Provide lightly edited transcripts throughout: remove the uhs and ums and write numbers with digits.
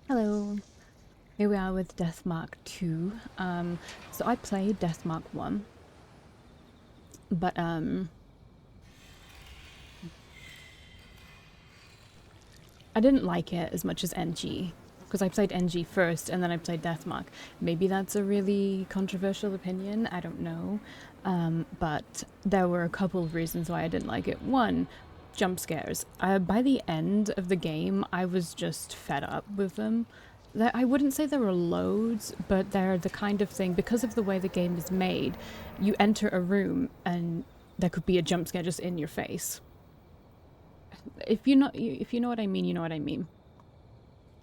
Hello. Here we are with Deathmark 2. So I played Deathmark 1, but I didn't like it as much as NG because I played NG first and then I played Deathmark. Maybe that's a really controversial opinion, I don't know. But there were a couple of reasons why I didn't like it. One, jump scares. By the end of the game, I was just fed up with them. I wouldn't say there were loads, but they're the kind of thing, because of the way the game is made, you enter a room and there could be a jump scare just in your face. If you know what I mean, you know what I mean.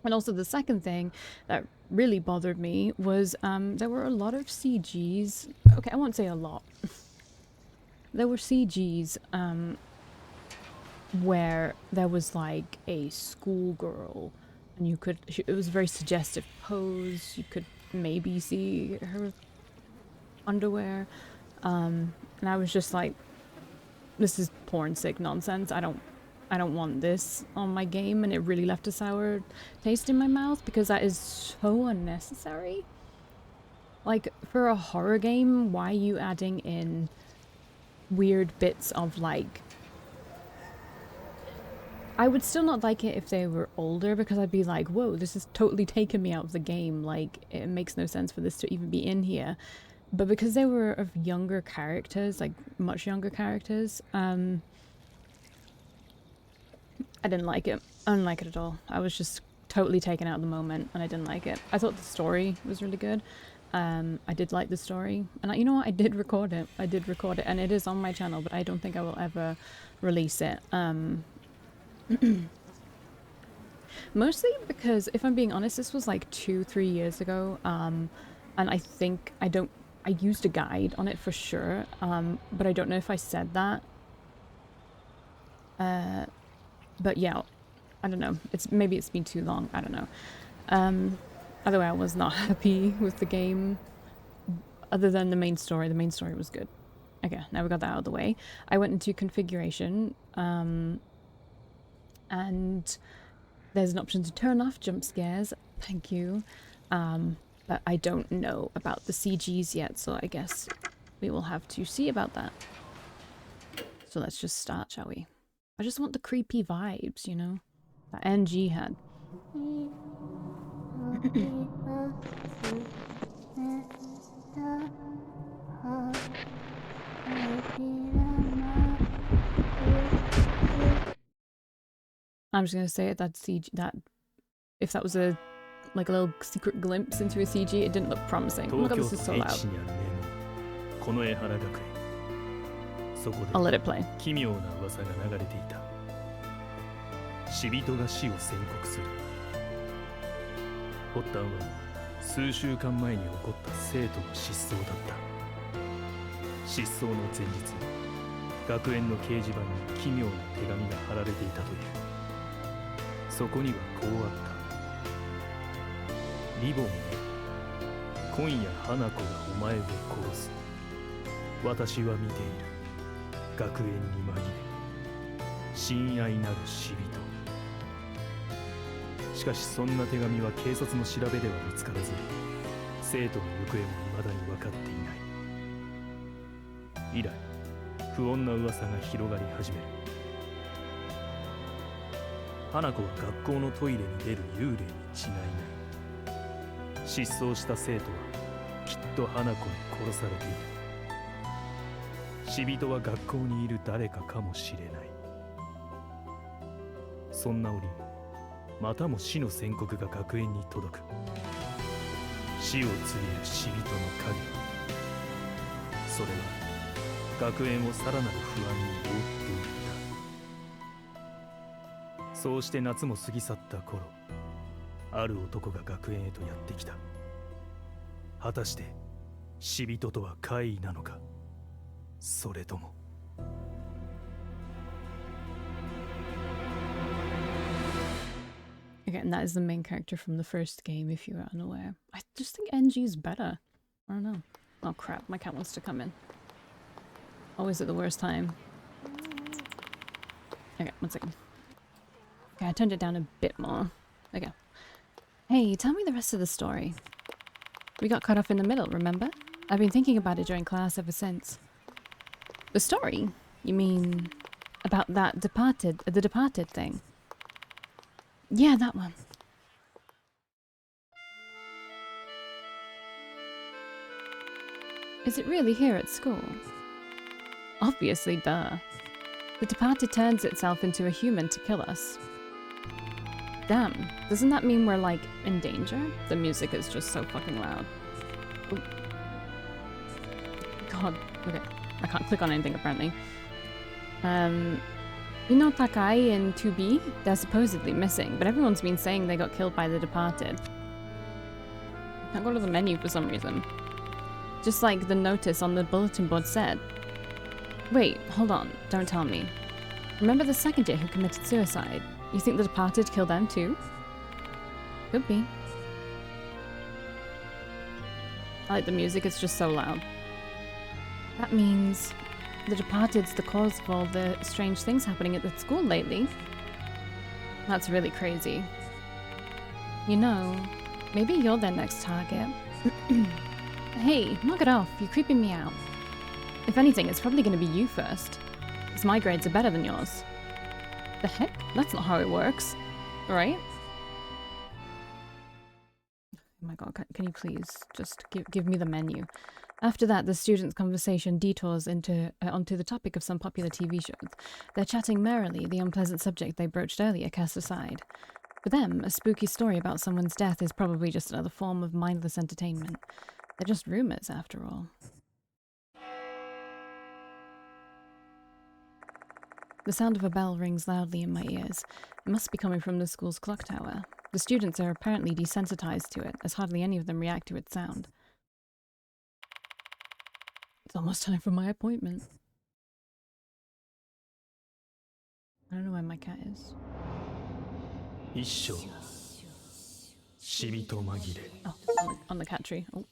And also the second thing that really bothered me was there were a lot of CGs. Okay, I won't say a lot. There were CGs where there was like a schoolgirl and you could, it was a very suggestive pose, you could maybe see her underwear, and I was just like, this is porn sick nonsense. I don't want this on my game, and it really left a sour taste in my mouth because that is so unnecessary. Like, for a horror game, why are you adding in weird bits of like, I would still not like it if they were older, because I'd be like, whoa, this is totally taking me out of the game. Like, it makes no sense for this to even be in here. But because they were of younger characters, like much younger characters, I didn't like it. I didn't like it at all. I was just totally taken out of the moment and I didn't like it. I thought the story was really good. I did like the story. And you know what? I did record it. I did record it and it is on my channel, but I don't think I will ever release it. Mostly because, if I'm being honest, this was like 2-3 years ago, and I think I used a guide on it for sure, but I don't know if I said that. But yeah, I don't know. Maybe it's been too long. I don't know. Either way, I was not happy with the game. Other than the main story was good. Okay, now we got that out of the way. I went into configuration, and there's an option to turn off jump scares. Thank you. But I don't know about the CGs yet, so I guess we will have to see about that. So let's just start, shall we? I just want the creepy vibes, you know, that NG had. I'm just gonna say it, that CG, that if that was a like a little secret glimpse into a CG, it didn't look promising. Oh my god, this is so loud. I'll let it play. 奇妙な噂が流れていた。死人が死を宣告する。発端は数週間前に起こった生徒の失踪だった。失踪の前日、学園の掲示板に奇妙な手紙が貼られていたという。そこにはこうあった。リボンへ、今夜花子がお前を殺す。私は見ている。学園に紛れ、親愛なる死人。しかしそんな手紙は警察の調べでは見つからず、生徒の行方も未だに分かっていない。以来、不穏な噂が広がり始める。花子は学校のトイレに出る幽霊に違いない。失踪した生徒はきっと花子に殺されている。死人は学校にいる誰かかもしれない。そんな折、またも死の宣告が学園に届く。死を告げる死人の影。それは学園をさらなる不安に覆っていった。そうして夏も過ぎ去った頃、ある男が学園へとやってきた。果たして死人とは怪異なのか、それとも。Okay, and that is the main character from the first game, if you are unaware. I just think NG is better. I don't know. Oh crap, my cat wants to come in. Always at the worst time. Okay, one second. Okay, I turned it down a bit more. Okay. Hey, tell me the rest of the story. We got cut off in the middle, remember? I've been thinking about it during class ever since. The story? You mean about that the departed thing? Yeah, that one. Is it really here at school? Obviously, duh. The departed turns itself into a human to kill us. Damn, doesn't that mean we're, like, in danger? The music is just so fucking loud. Ooh. God, okay. I can't click on anything, apparently. Ino Takai and 2B, they're supposedly missing, but everyone's been saying they got killed by the departed. I can't go to the menu for some reason. Just like the notice on the bulletin board said. Wait, hold on, don't tell me. Remember the second year who committed suicide? You think the departed killed them too? Could be. I like the music, it's just so loud. That means the departed's the cause of all the strange things happening at the school lately. That's really crazy. You know, maybe you're their next target. Hey, knock it off, you're creeping me out. If anything, it's probably going to be you first. Because my grades are better than yours. The heck? That's not how it works. Right? Oh my god, can you please just give me the menu? After that, the students' conversation detours onto the topic of some popular TV shows. They're chatting merrily, the unpleasant subject they broached earlier cast aside. For them, a spooky story about someone's death is probably just another form of mindless entertainment. They're just rumors, after all. The sound of a bell rings loudly in my ears. It must be coming from the school's clock tower. The students are apparently desensitized to it, as hardly any of them react to its sound. It's almost time for my appointment. I don't know where my cat is. Oh, on the cat tree. Oh.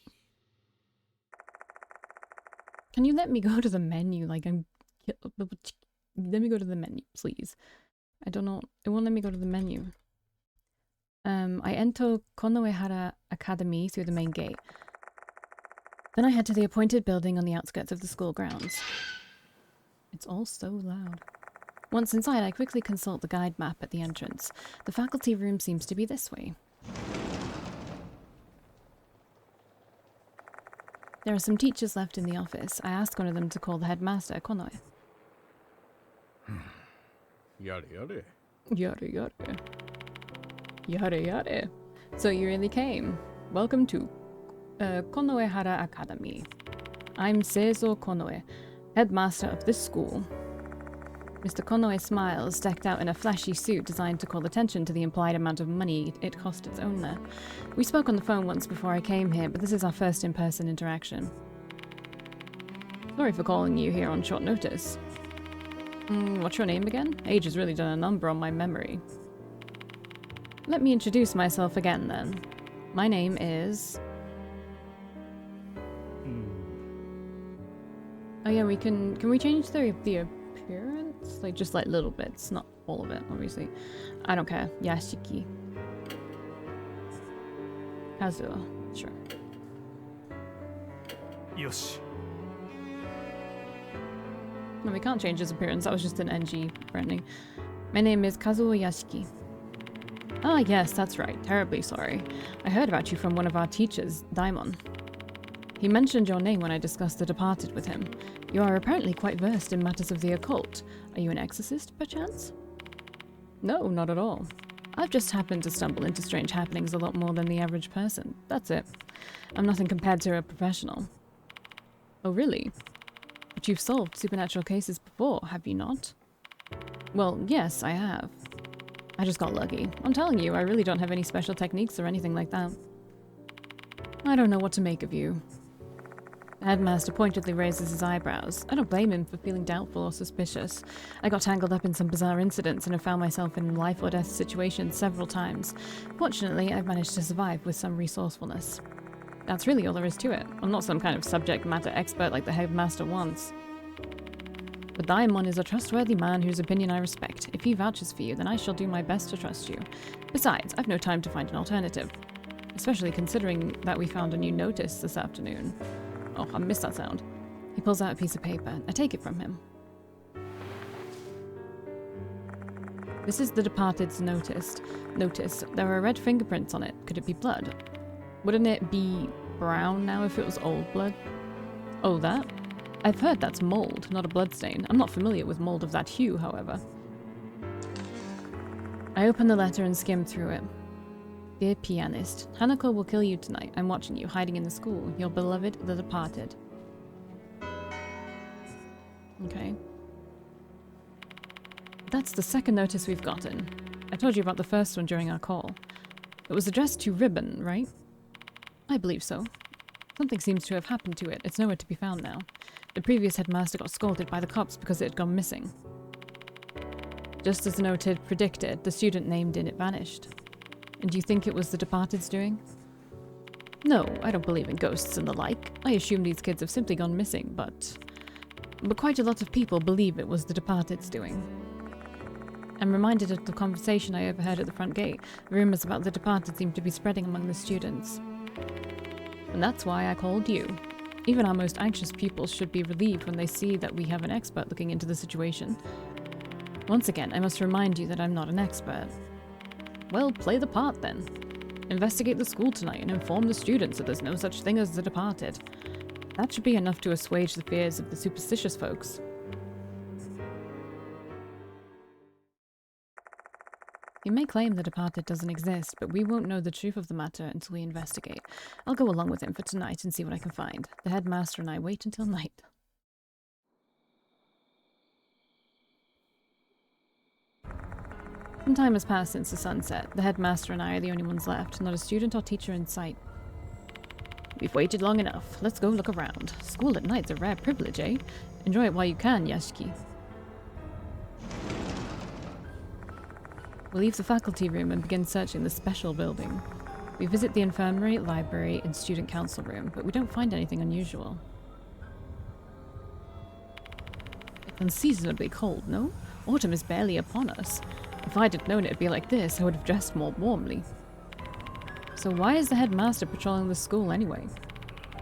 Can you let me go to the menu? Like, let me go to the menu, please. I don't know. It won't let me go to the menu. I enter Konoehara Academy through the main gate. Then I head to the appointed building on the outskirts of the school grounds. It's all so loud. Once inside, I quickly consult the guide map at the entrance. The faculty room seems to be this way. There are some teachers left in the office. I ask one of them to call the headmaster, Konoe. Yare yare. Yare yare. Yare yare. So you really came. Welcome to Konoehara Academy. I'm Seizo Konoe, headmaster of this school. Mr. Konoe smiles, decked out in a flashy suit designed to call attention to the implied amount of money it cost its owner. We spoke on the phone once before I came here, but this is our first in-person interaction. Sorry for calling you here on short notice. What's your name again? Age has really done a number on my memory. Let me introduce myself again, then. My name is... Oh yeah, can we change the appearance? Like, just like little bits, not all of it, obviously. I don't care. Yashiki. Kazuo. Sure. Yoshi. No, we can't change his appearance. That was just an NG branding. My name is Kazuo Yashiki. Ah, yes, that's right. Terribly sorry. I heard about you from one of our teachers, Daimon. He mentioned your name when I discussed The Departed with him. You are apparently quite versed in matters of the occult. Are you an exorcist, perchance? No, not at all. I've just happened to stumble into strange happenings a lot more than the average person. That's it. I'm nothing compared to a professional. Oh, really? But you've solved supernatural cases before, have you not? Well, yes, I have. I just got lucky. I'm telling you, I really don't have any special techniques or anything like that. I don't know what to make of you. The headmaster pointedly raises his eyebrows. I don't blame him for feeling doubtful or suspicious. I got tangled up in some bizarre incidents and have found myself in life or death situations several times. Fortunately, I've managed to survive with some resourcefulness. That's really all there is to it. I'm not some kind of subject matter expert like the headmaster wants. But Daimon is a trustworthy man whose opinion I respect. If he vouches for you, then I shall do my best to trust you. Besides, I've no time to find an alternative. Especially considering that we found a new notice this afternoon. Oh, I missed that sound. He pulls out a piece of paper. I take it from him. This is the departed's notice. There are red fingerprints on it. Could it be blood? Wouldn't it be brown now if it was old blood? Oh, that? I've heard that's mold, not a bloodstain. I'm not familiar with mold of that hue, however. I open the letter and skim through it. Dear pianist, Hanako will kill you tonight. I'm watching you, hiding in the school. Your beloved, the departed. Okay. That's the second notice we've gotten. I told you about the first one during our call. It was addressed to Ribbon, right? I believe so. Something seems to have happened to it. It's nowhere to be found now. The previous headmaster got scolded by the cops because it had gone missing. Just as the note had predicted, the student named in it vanished. And do you think it was the departed's doing? No, I don't believe in ghosts and the like. I assume these kids have simply gone missing, but quite a lot of people believe it was the departed's doing. I'm reminded of the conversation I overheard at the front gate. Rumors about the departed seem to be spreading among the students. And that's why I called you. Even our most anxious pupils should be relieved when they see that we have an expert looking into the situation. Once again, I must remind you that I'm not an expert. Well, play the part then. Investigate the school tonight and inform the students that there's no such thing as the departed. That should be enough to assuage the fears of the superstitious folks. You may claim the departed doesn't exist, but we won't know the truth of the matter until we investigate. I'll go along with him for tonight and see what I can find. The headmaster and I wait until night. Some time has passed since the sunset. The headmaster and I are the only ones left, not a student or teacher in sight. We've waited long enough. Let's go look around. School at night's a rare privilege, eh? Enjoy it while you can, Yashiki. We leave the faculty room and begin searching the special building. We visit the infirmary, library, and student council room, but we don't find anything unusual. It's unseasonably cold, no? Autumn is barely upon us. If I'd have known it'd be like this, I would have dressed more warmly. So why is the headmaster patrolling the school anyway?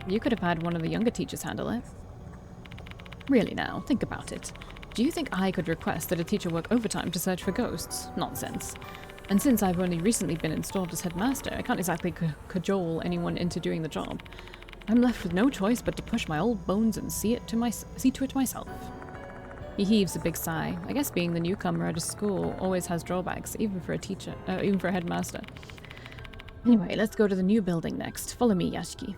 You could have had one of the younger teachers handle it. Really now, think about it. Do you think I could request that a teacher work overtime to search for ghosts? Nonsense. And since I've only recently been installed as headmaster, I can't exactly cajole anyone into doing the job. I'm left with no choice but to push my old bones and see to it myself. He heaves a big sigh. I guess being the newcomer at a school always has drawbacks, even for a teacher, even for a headmaster. Anyway, let's go to the new building next. Follow me, Yashiki.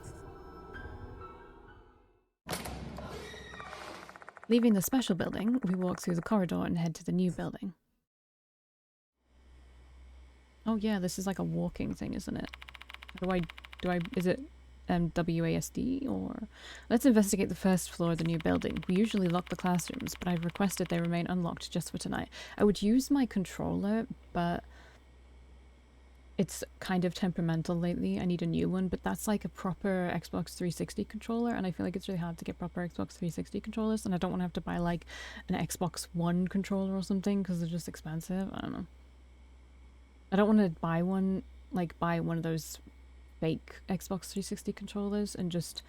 Leaving the special building, we walk through the corridor and head to the new building. Oh yeah, this is like a walking thing, isn't it? Is it WASD or... Let's investigate the first floor of the new building. We usually lock the classrooms, but I've requested they remain unlocked just for tonight. I would use my controller, but it's kind of temperamental lately. I need a new one, but that's like a proper Xbox 360 controller, and I feel like it's really hard to get proper Xbox 360 controllers, and I don't want to have to buy like an Xbox One controller or something because they're just expensive. I don't know. I don't want to buy one of those fake Xbox 360 controllers and just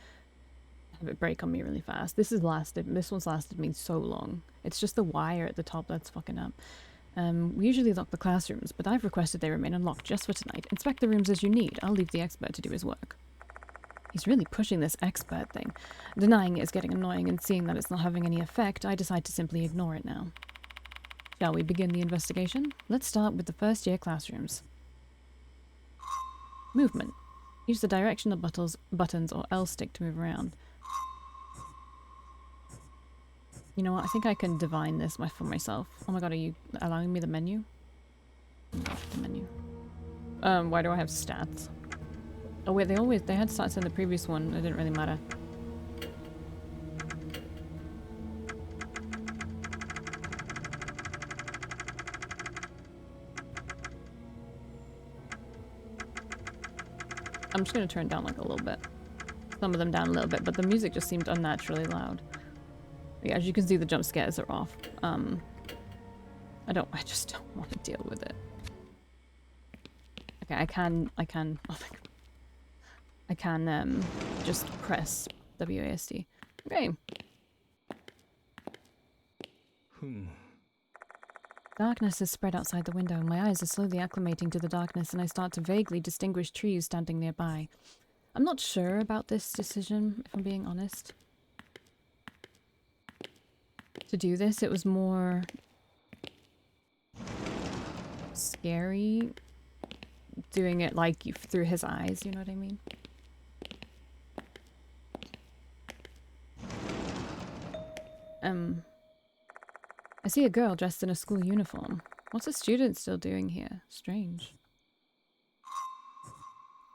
have it break on me really fast. This one's lasted me so long. It's just the wire at the top that's fucking up. We usually lock the classrooms, but I've requested they remain unlocked just for tonight. Inspect the rooms as you need. I'll leave the expert to do his work. He's really pushing this expert thing. Denying it is getting annoying, and seeing that it's not having any effect, I decide to simply ignore it now. Shall we begin the investigation? Let's start with the first year classrooms. Movement. Use the directional buttons or L stick to move around. You know what? I think I can divine this for myself. Oh my god, are you allowing me the menu? Not the menu. Why do I have stats? Oh wait, they had stats in the previous one. It didn't really matter. I'm just gonna turn down like a little bit. Some of them down a little bit, but the music just seemed unnaturally loud. Yeah, as you can see, the jump scares are off. I just don't want to deal with it. Okay, I can, oh my god. I can just press WASD. Okay. Darkness is spread outside the window. My eyes are slowly acclimating to the darkness, and I start to vaguely distinguish trees standing nearby. I'm not sure about this decision, if I'm being honest. To do this, it was more scary doing it like through his eyes, you know what I mean? I see a girl dressed in a school uniform. What's a student still doing here? Strange.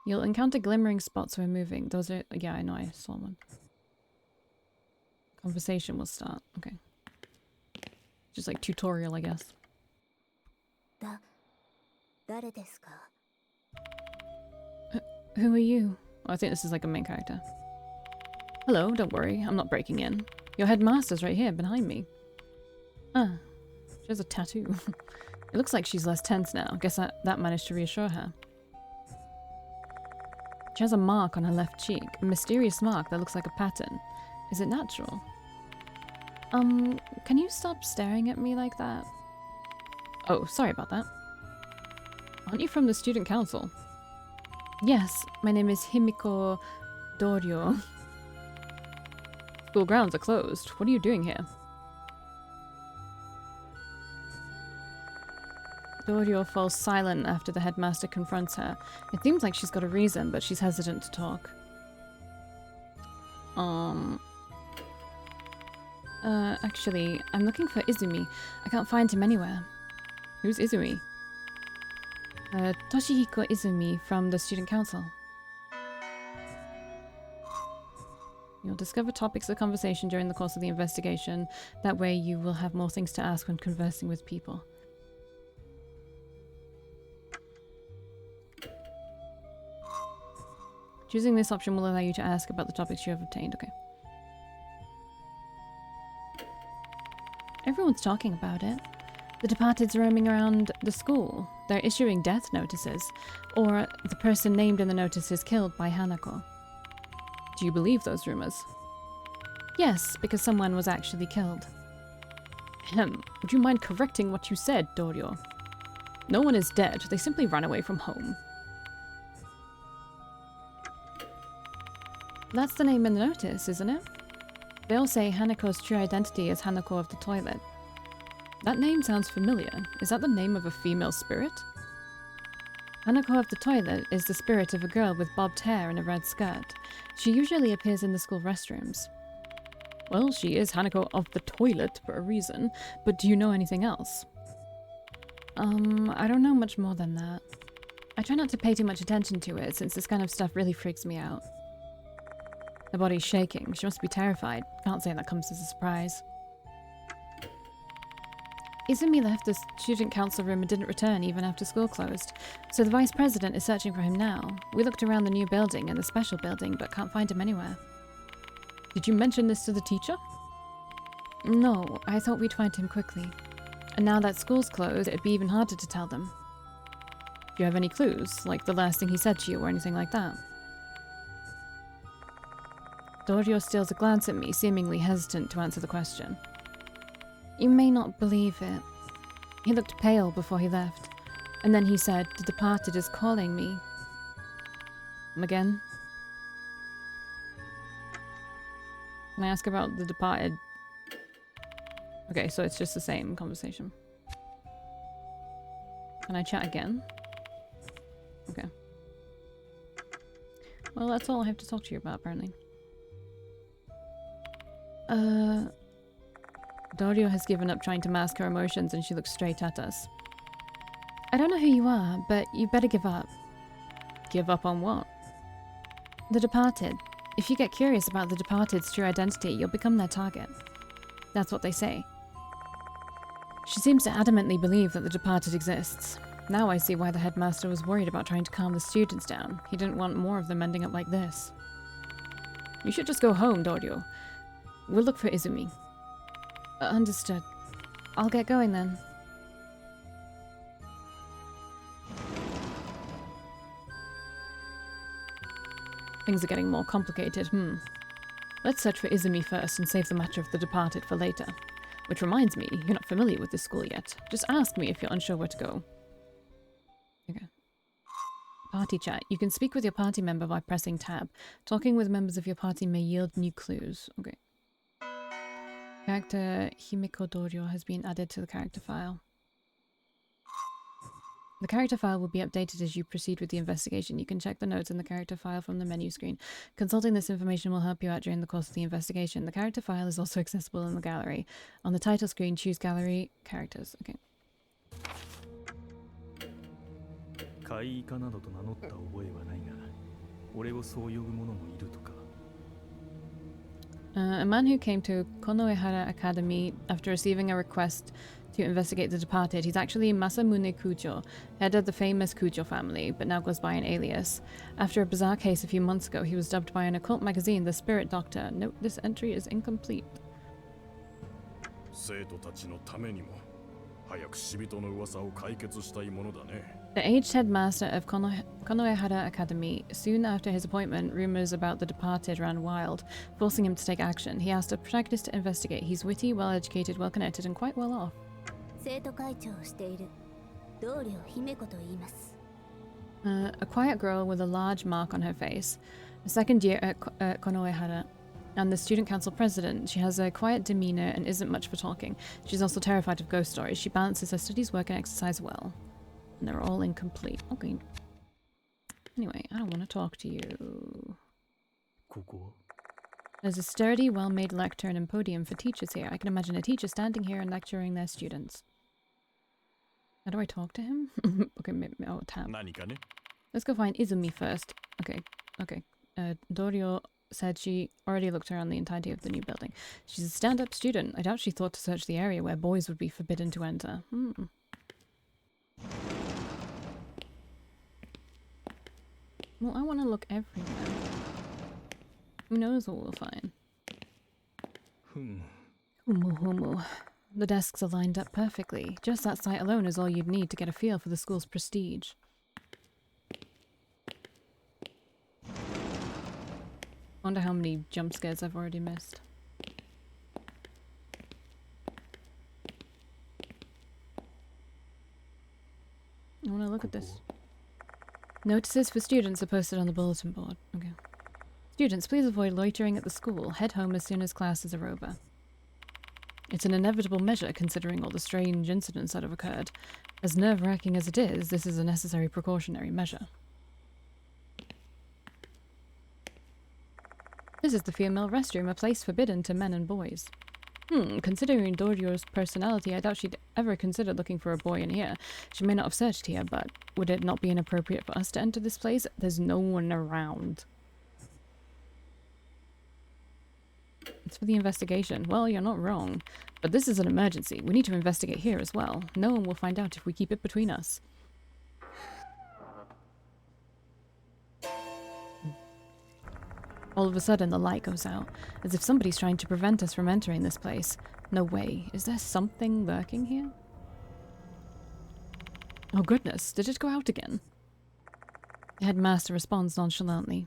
You'll encounter glimmering spots when moving. Those are... yeah, I know, I saw one. Conversation will start. Okay. Just like tutorial, I guess. Who are you? Oh, I think this is like a main character. Hello, don't worry, I'm not breaking in. Your headmaster's right here, behind me. Ah, she has a tattoo. It looks like she's less tense now. Guess that managed to reassure her. She has a mark on her left cheek. A mysterious mark that looks like a pattern. Is it natural? Can you stop staring at me like that? Oh, sorry about that. Aren't you from the student council? Yes, my name is Himiko Dorio. School grounds are closed. What are you doing here? Dorio falls silent after the headmaster confronts her. It seems like she's got a reason, but she's hesitant to talk. Actually, I'm looking for Izumi. I can't find him anywhere. Who's Izumi? Toshihiko Izumi from the student council. You'll discover topics of conversation during the course of the investigation. That way you will have more things to ask when conversing with people. Choosing this option will allow you to ask about the topics you have obtained. Okay. Everyone's talking about it. The departed's roaming around the school. They're issuing death notices. Or the person named in the notice is killed by Hanako. Do you believe those rumors? Yes, because someone was actually killed. Would you mind correcting what you said, Dorio? No one is dead. They simply ran away from home. That's the name in the notice, isn't it? They all say Hanako's true identity is Hanako of the toilet. That name sounds familiar. Is that the name of a female spirit? Hanako of the toilet is the spirit of a girl with bobbed hair and a red skirt. She usually appears in the school restrooms. Well, she is Hanako of the toilet for a reason, but do you know anything else? I don't know much more than that. I try not to pay too much attention to it, since this kind of stuff really freaks me out. Her body's shaking. She must be terrified. Can't say that comes as a surprise. Izumi left the student council room and didn't return even after school closed, so the vice president is searching for him now. We looked around the new building and the special building, but can't find him anywhere. Did you mention this to the teacher? No, I thought we'd find him quickly. And now that school's closed, it'd be even harder to tell them. Do you have any clues, like the last thing he said to you or anything like that? Dorio steals a glance at me, seemingly hesitant to answer the question. You may not believe it. He looked pale before he left, and then he said, "The departed is calling me." Again? Can I ask about the departed? Okay, so it's just the same conversation. Can I chat again? Okay. Well, that's all I have to talk to you about, apparently. Dorio has given up trying to mask her emotions and she looks straight at us. I don't know who you are, but you better give up. Give up on what? The departed. If you get curious about the departed's true identity, you'll become their target. That's what they say. She seems to adamantly believe that the departed exists. Now I see why the headmaster was worried about trying to calm the students down. He didn't want more of them ending up like this. You should just go home, Dorio. We'll look for Izumi. Understood. I'll get going then. Things are getting more complicated. Let's search for Izumi first and save the matter of the departed for later. Which reminds me, you're not familiar with this school yet. Just ask me if you're unsure where to go. Okay. Party chat. You can speak with your party member by pressing tab. Talking with members of your party may yield new clues. Okay. Character Himiko Doryo has been added to the character file. The character file will be updated as you proceed with the investigation. You can check the notes in the character file from the menu screen. Consulting this information will help you out during the course of the investigation. The character file is also accessible in the gallery. On the title screen, choose Gallery Characters. Okay. 会イカなどと名乗った覚えはないが、俺をそう呼ぶ者もいるとか。A man who came to Konoehara Academy after receiving a request to investigate the departed. He's actually Masamune Kujo, head of the famous Kujo family, but now goes by an alias. After a bizarre case a few months ago, he was dubbed by an occult magazine the Spirit Doctor. Note, this entry is incomplete. 生徒たちのためにも早く死人の噂を解決したいものだね。The aged headmaster of Konoehara Academy, soon after his appointment, rumors about the departed ran wild, forcing him to take action. He asked a protagonist to investigate. He's witty, well-educated, well-connected, and quite well off. A quiet girl with a large mark on her face. A second year at Konoehara. And the student council president. She has a quiet demeanor and isn't much for talking. She's also terrified of ghost stories. She balances her studies, work, and exercise well. And they're all incomplete. Okay. Anyway, I don't want to talk to you. ここ There's a sturdy, well-made lectern and podium for teachers here. I can imagine a teacher standing here and lecturing their students. How do I talk to him? Okay, maybe, oh, tab. 何かね? Let's go find Izumi first. Okay. Doryo said she already looked around the entirety of the new building. She's a stand-up student. I doubt she thought to search the area where boys would be forbidden to enter. Well, I want to look everywhere. Who knows what we'll find? Humu. The desks are lined up perfectly. Just that sight alone is all you'd need to get a feel for the school's prestige. Wonder how many jump scares I've already missed. I want to look at this. Notices for students are posted on the bulletin board. Okay. Students, please avoid loitering at the school. Head home as soon as classes are over. It's an inevitable measure considering all the strange incidents that have occurred. As nerve-wracking as it is, this is a necessary precautionary measure. This is the female restroom, a place forbidden to men and boys. Considering Doryo's personality, I doubt she'd ever consider looking for a boy in here. She may not have searched here, but would it not be inappropriate for us to enter this place? There's no one around. It's for the investigation. Well, you're not wrong. But this is an emergency. We need to investigate here as well. No one will find out if we keep it between us. All of a sudden, the light goes out, as if somebody's trying to prevent us from entering this place. No way. Is there something lurking here? Oh goodness, did it go out again? The headmaster responds nonchalantly.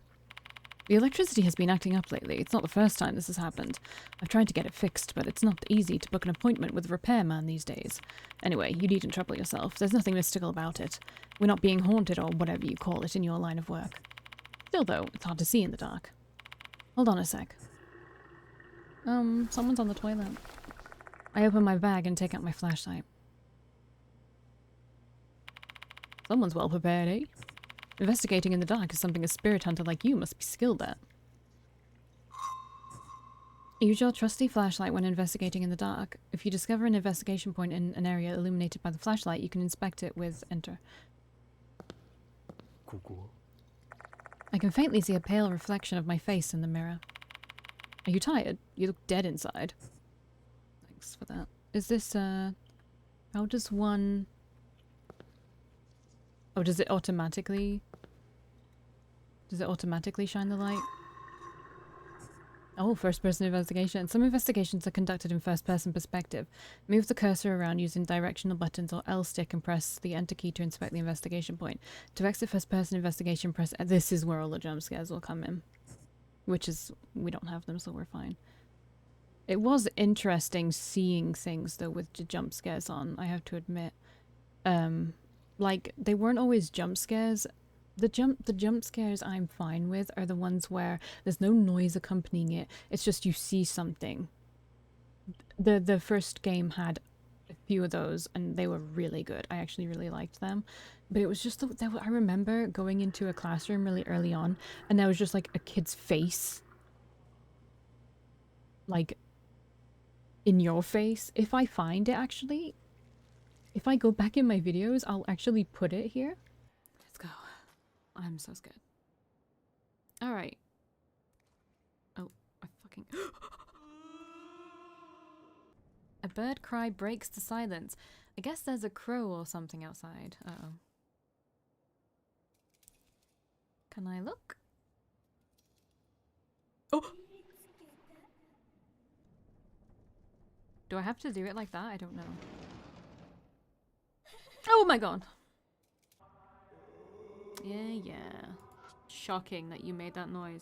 The electricity has been acting up lately. It's not the first time this has happened. I've tried to get it fixed, but it's not easy to book an appointment with a repairman these days. Anyway, you needn't trouble yourself. There's nothing mystical about it. We're not being haunted or whatever you call it in your line of work. Still though, it's hard to see in the dark. Hold on a sec. Someone's on the toilet. I open my bag and take out my flashlight. Someone's well prepared, eh? Investigating in the dark is something a spirit hunter like you must be skilled at. Use your trusty flashlight when investigating in the dark. If you discover an investigation point in an area illuminated by the flashlight, you can inspect it with enter. ここ I can faintly see a pale reflection of my face in the mirror. Are you tired? You look dead inside. Thanks for that. Is this, how does one... Oh, does it automatically... Does it automatically shine the light? Oh, first-person investigation. Some investigations are conducted in first-person perspective. Move the cursor around using directional buttons or L stick and press the enter key to inspect the investigation point. To exit first-person investigation, press... This is where all the jump scares will come in. Which is... we don't have them, so we're fine. It was interesting seeing things, though, with the jump scares on, I have to admit. Like, they weren't always jump scares. The jump scares I'm fine with are the ones where there's no noise accompanying it. It's just you see something. The first game had a few of those and they were really good. I actually really liked them. But it was just I remember going into a classroom really early on and there was just like a kid's face. Like in your face. If I find it actually, if I go back in my videos, I'll actually put it here. Let's go. I'm so scared. Alright. Oh, I fucking... A bird cry breaks the silence. I guess there's a crow or something outside. Uh-oh. Can I look? Oh! Do I have to do it like that? I don't know. Oh my god! Yeah. Shocking that you made that noise.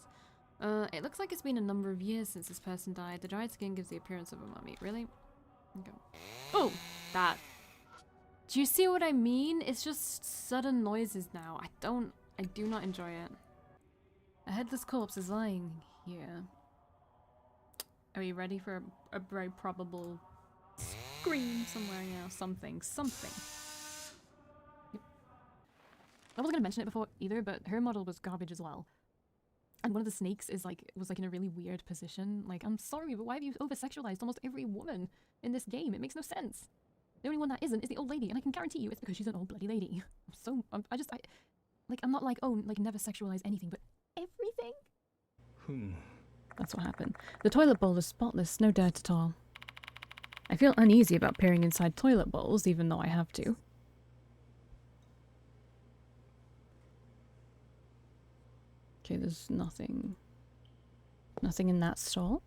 It looks like it's been a number of years since this person died. The dried skin gives the appearance of a mummy. Really? Okay. Oh! That. Do you see what I mean? It's just sudden noises now. I do not enjoy it. A headless corpse is lying here. Are you ready for a very probable scream somewhere? You know, something. Yep. I wasn't gonna mention it before either, but her model was garbage as well. And one of the snakes was like in a really weird position. Like, I'm sorry, but why have you over-sexualized almost every woman in this game? It makes no sense. The only one that isn't is the old lady, and I can guarantee you it's because she's an old bloody lady. I'm not like, oh, like never sexualize anything, but everything? That's what happened. The toilet bowl is spotless, no dirt at all. I feel uneasy about peering inside toilet bowls, even though I have to. Okay, there's nothing. Nothing in that stall.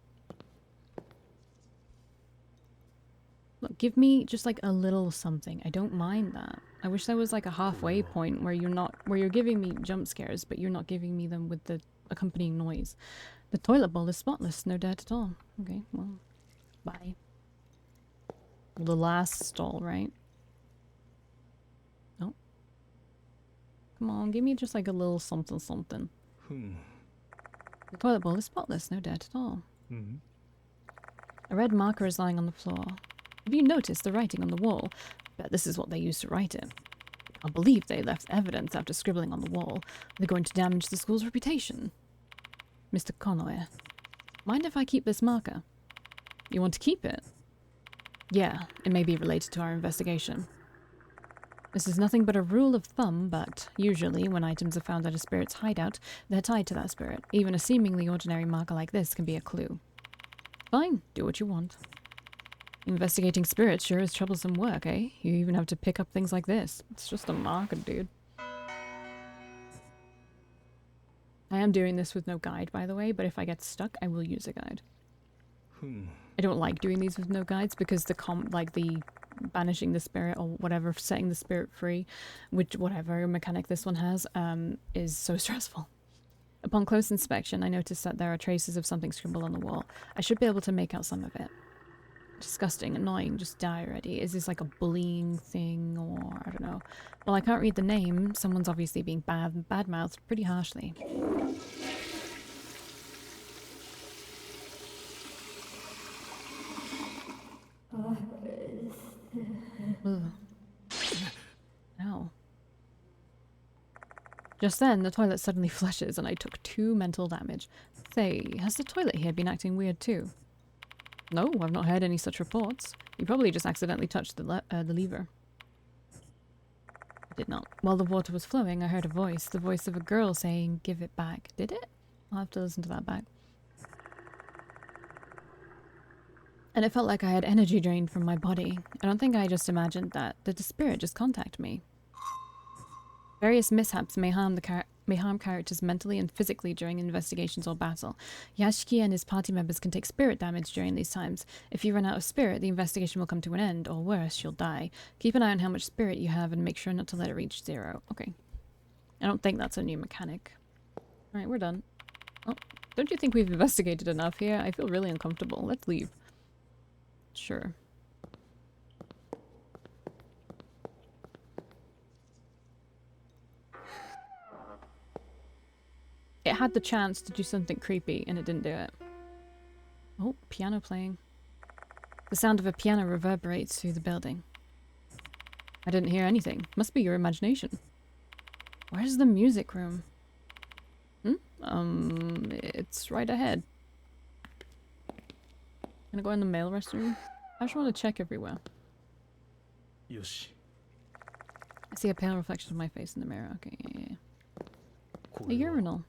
Look, give me just like a little something. I don't mind that. I wish there was like a halfway point where you're giving me jump scares, but you're not giving me them with the accompanying noise. The toilet bowl is spotless, no dirt at all. Okay, well, bye. Well, the last stall, right? Oh. Come on, give me just like a little something. The toilet bowl is spotless, no dirt at all. A red marker is lying on the floor. Have you noticed the writing on the wall? Bet this is what they used to write it. I believe they left evidence after scribbling on the wall. They're going to damage the school's reputation. Mr. Conway, mind if I keep this marker? You want to keep it? Yeah, it may be related to our investigation. This is nothing but a rule of thumb, but usually when items are found at a spirit's hideout, they're tied to that spirit. Even a seemingly ordinary marker like this can be a clue. Fine, do what you want. Investigating spirits sure is troublesome work, eh? You even have to pick up things like this. It's just a marker, dude. I am doing this with no guide, by the way, but if I get stuck, I will use a guide. I don't like doing these with no guides because the banishing the spirit or whatever, setting the spirit free, which whatever mechanic this one has, is so stressful. Upon close inspection, I noticed that there are traces of something scribbled on the wall. I should be able to make out some of it. Disgusting, annoying, just die already. Is this like a bullying thing or I don't know. Well, I can't read the name. Someone's obviously being bad-mouthed pretty harshly. Ugh. Ow. Just then, the toilet suddenly flushes and I took 2 mental damage. Say, has the toilet here been acting weird too? No, I've not heard any such reports. You probably just accidentally touched the lever. I did not. While the water was flowing, I heard a voice. The voice of a girl saying, "Give it back." Did it? I'll have to listen to that back. And it felt like I had energy drained from my body. I don't think I just imagined that. Did the spirit just contact me? Various mishaps may harm the may harm characters mentally and physically during investigations or battle. Yashiki and his party members can take spirit damage during these times. If you run out of spirit, the investigation will come to an end, or worse, you'll die. Keep an eye on how much spirit you have and make sure not to let it reach 0. Okay. I don't think that's a new mechanic. Alright, we're done. Oh, don't you think we've investigated enough here? I feel really uncomfortable. Let's leave. Sure. It had the chance to do something creepy and it didn't do it. Oh, piano playing. The sound of a piano reverberates through the building. I didn't hear anything. Must be your imagination. Where's the music room? It's right ahead. Gonna go in the male restroom? I just want to check everywhere. Yoshi. I see a pale reflection of my face in the mirror. Okay, yeah. A これは urinal.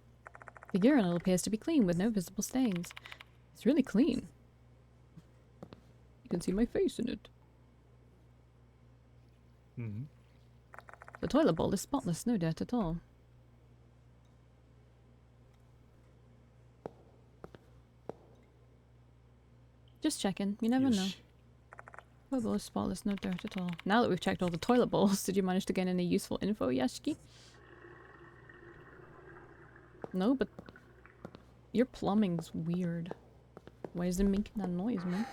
The urinal appears to be clean with no visible stains. It's really clean. You can see my face in it. うん。 The toilet bowl is spotless, no dirt at all. Just checking, you never know. よし。 Toilet bowl is spotless, no dirt at all. Now that we've checked all the toilet bowls, did you manage to get any useful info, Yashiki? No, but your plumbing's weird. Why is it making that noise, man?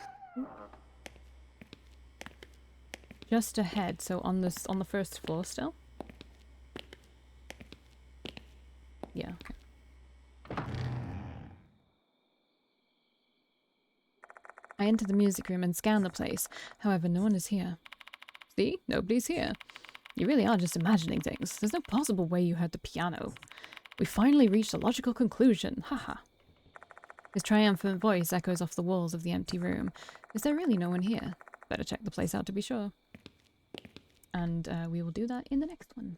Just ahead, so on the first floor still? Yeah, okay. I enter the music room and scan the place. However, no one is here. See? Nobody's here. You really are just imagining things. There's no possible way you heard the piano. We finally reached a logical conclusion. Haha. His triumphant voice echoes off the walls of the empty room. Is there really no one here? Better check the place out to be sure. And we will do that in the next one.